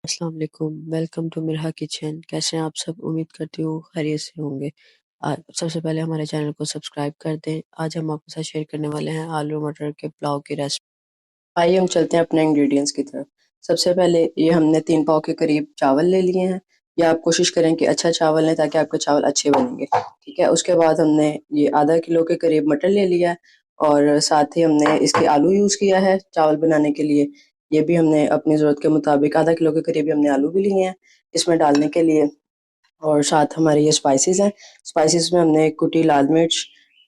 अस्सलाम वालेकुम, welcome to Mirha kitchen. कैसे हैं आप सब? उम्मीद करती हूँ खैरियत से होंगे। सबसे पहले हमारे चैनल को सब्सक्राइब कर दें। आज हम आपके साथ शेयर करने वाले हैं आलू मटर के पुलाव की रेसिपी। आइए हम चलते हैं अपने इंग्रेडिएंट्स की तरफ। सबसे पहले ये हमने 3 पाव के करीब चावल ले लिए हैं। या आप कोशिश करें कि अच्छा चावल लें ताकि आपके चावल अच्छे बनेंगे, ठीक है। उसके बाद हमने ये आधा किलो के करीब मटर ले लिया है और साथ ही हमने इसके आलू यूज़ किया है चावल बनाने के लिए। ये भी हमने अपनी ज़रूरत के मुताबिक आधा किलो के करीब हमने आलू भी लिए हैं इसमें डालने के लिए। और साथ हमारे ये स्पाइसेस हैं। स्पाइसेस में हमने कुटी लाल मिर्च,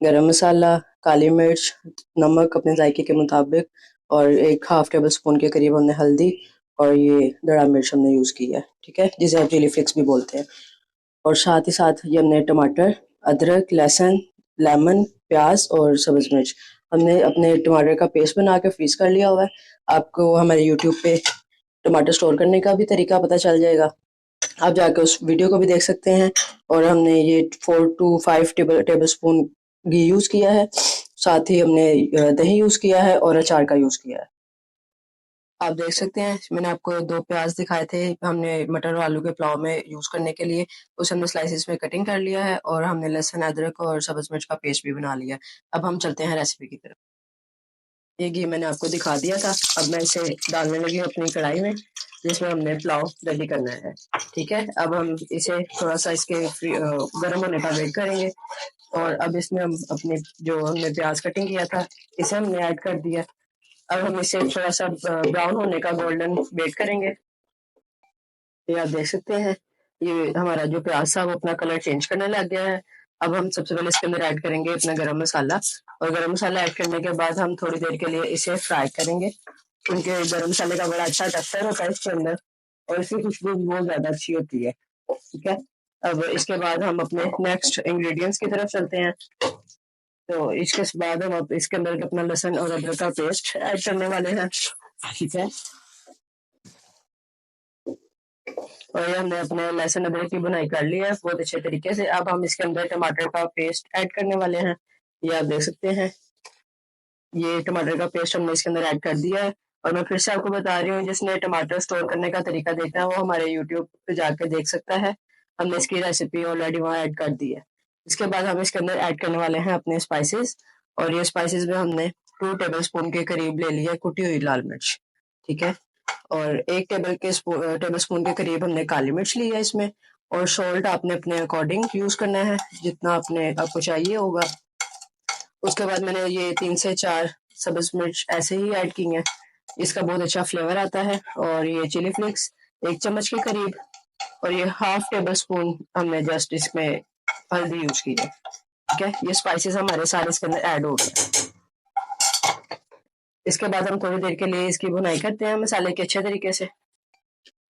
गरम मसाला, काली मिर्च, नमक अपने जायके के मुताबिक और एक हाफ टेबल स्पून के करीब हमने हल्दी और ये दड़ा मिर्च हमने यूज़ की है, ठीक है, जिसे आप चिली फ्लेक्स भी बोलते हैं। और साथ ही साथ ये हमने टमाटर, अदरक, लहसुन, लेमन, प्याज और सब्ज़ मिर्च हमने अपने टमाटर का पेस्ट बना के फ्रीज कर लिया हुआ है। आपको हमारे यूट्यूब पे टमाटर स्टोर करने का भी तरीका पता चल जाएगा, आप जाकर उस वीडियो को भी देख सकते हैं। और हमने ये 4 to 5 table spoon ghee use किया है। साथ ही हमने दही यूज़ किया है और अचार का यूज़ किया है। आप देख सकते हैं मैंने आपको 2 प्याज दिखाए थे हमने मटर और आलू के पुलाव में यूज़ करने के लिए। उसे हमने स्लाइसेस में कटिंग कर लिया है और हमने लहसुन, अदरक और सब्ज़ मिर्च का पेस्ट भी बना लिया है। अब हम चलते हैं रेसिपी की तरफ। ये घी मैंने आपको दिखा दिया था। अब मैं इसे डालने लगी हूँ अपनी कढ़ाई में जिसमें हमने पुलाव रेडी करना है, ठीक है। अब हम इसे थोड़ा सा इसके गर्म होने का वेट करेंगे। और अब इसमें हम अपने जो हमने प्याज कटिंग किया था इसे हमने ऐड कर दिया। अब हम इसे थोड़ा सा ब्राउन होने का गोल्डन वेट करेंगे। ये आप देख सकते हैं ये हमारा जो प्याज था वो अपना कलर चेंज करने लग गया है। अब हम सबसे पहले इसके अंदर ऐड करेंगे अपना गरम मसाला। और गरम मसाला ऐड करने के बाद हम थोड़ी देर के लिए इसे फ्राई करेंगे क्योंकि गरम मसाले का बड़ा अच्छा टेक्सचर होता है इसके अंदर और इसकी खुशबू बहुत ज्यादा अच्छी होती है, ठीक है। अब इसके बाद हम अपने नेक्स्ट इंग्रेडिएंट्स की तरफ चलते हैं। तो इसके बाद हम अब इसके अंदर अपना लहसुन और अदरक का पेस्ट ऐड करने वाले हैं, ठीक है। और ये हमने अपने लहसुन अदरक की बुनाई कर ली है बहुत अच्छे तरीके से। अब हम इसके अंदर टमाटर का पेस्ट ऐड करने वाले हैं। ये आप देख सकते हैं ये टमाटर का पेस्ट हमने इसके अंदर ऐड कर दिया है। और मैं फिर से आपको बता रही हूँ जिसने टमाटर स्टोर करने का तरीका देखना है वो हमारे यूट्यूब पे जाकर देख सकता है। हमने इसकी रेसिपी ऑलरेडी वहाँ ऐड कर दी है। इसके बाद हम इसके अंदर ऐड करने वाले हैं अपने स्पाइसेस। और ये स्पाइसेस में हमने 2 टेबल स्पून के करीब ले लिया कुटी हुई लाल मिर्च, ठीक है। और 1 टेबल स्पून के करीब हमने काली मिर्च ली है इसमें। और सॉल्ट आपने अपने अकॉर्डिंग यूज करना है जितना आपको चाहिए होगा। उसके बाद मैंने ये 3 से 4 सब्ज मिर्च ऐसे ही ऐड की हैं, इसका बहुत अच्छा फ्लेवर आता है। और ये चिली फ्लेक्स 1 चम्मच के करीब और ये हाफ टेबल स्पून हमने जस्ट इसमें हल्दी यूज की है, ठीक है। ये स्पाइसेस हमारे सारे इसके अंदर ऐड हो गए। इसके बाद हम थोड़ी देर के लिए इसकी भुनाई करते हैं मसाले के अच्छे तरीके से।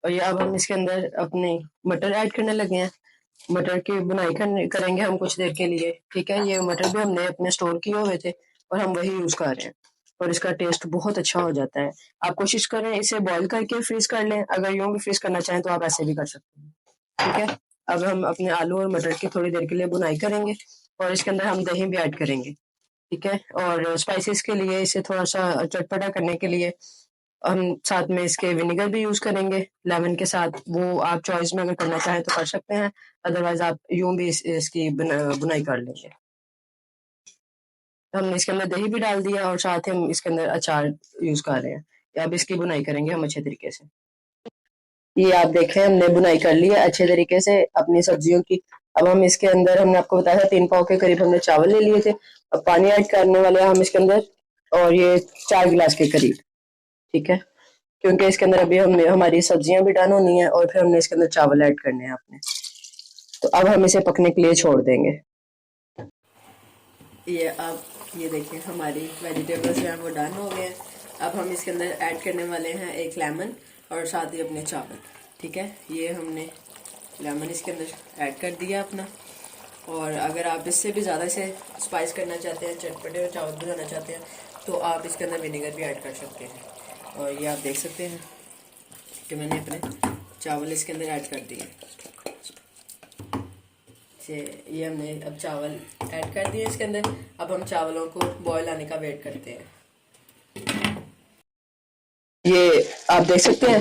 और ये अब हम इसके अंदर अपने मटर ऐड करने लगे हैं। मटर की बुनाई करेंगे हम कुछ देर के लिए, ठीक है। ये मटर भी हमने अपने स्टोर किए हुए थे और हम वही यूज कर रहे हैं और इसका टेस्ट बहुत अच्छा हो जाता है। आप कोशिश करें इसे बॉईल करके फ्रीज कर लें, अगर यूं भी फ्रीज करना चाहें तो आप ऐसे भी कर सकते हैं, ठीक है। अब हम अपने आलू और मटर की थोड़ी देर के लिए बुनाई करेंगे और इसके अंदर हम दही भी ऐड करेंगे, ठीक है। और स्पाइसेस के लिए इसे थोड़ा सा चटपटा करने के लिए हम साथ में इसके विनेगर भी यूज करेंगे लेमन के साथ। वो आप चॉइस में अगर करना चाहें तो कर सकते हैं, अदरवाइज आप यूं भी इसकी बुनाई कर लेंगे। हमने इसके अंदर दही भी डाल दिया और साथ ही हम इसके अंदर अचार यूज कर रहे हैं। अब इसकी बुनाई करेंगे हम अच्छे तरीके से। ये आप देखें हमने बुनाई कर ली है अच्छे तरीके से अपनी सब्जियों की। अब हम इसके अंदर हमने आपको बताया था 3 पाव के करीब हमने चावल ले लिए थे। अब पानी ऐड करने वाले हैं हम इसके अंदर और ये 4 गिलास के करीब, ठीक है। क्योंकि इसके अंदर अभी हमने हमारी सब्जियां भी डन होनी है और फिर हमने इसके अंदर चावल ऐड करने हैं अपने। तो अब हम इसे पकने के लिए छोड़ देंगे। ये अब ये देखिए हमारी वेजिटेबल्स जो हैं वो डन हो गए हैं। अब हम इसके अंदर ऐड करने वाले हैं एक लेमन और साथ ही अपने चावल, ठीक है। ये हमने लेमन इसके अंदर ऐड कर दिया अपना। और अगर आप इससे भी ज़्यादा से स्पाइस करना चाहते हैं, चटपटे चावल बनाना चाहते हैं तो आप इसके अंदर विनेगर भी ऐड कर सकते हैं। और ये आप देख सकते हैं कि मैंने अपने चावल इसके अंदर ऐड कर दिए। ये हमने अब चावल ऐड कर दिए इसके अंदर। अब हम चावलों को बॉयल आने का वेट करते हैं। ये आप देख सकते हैं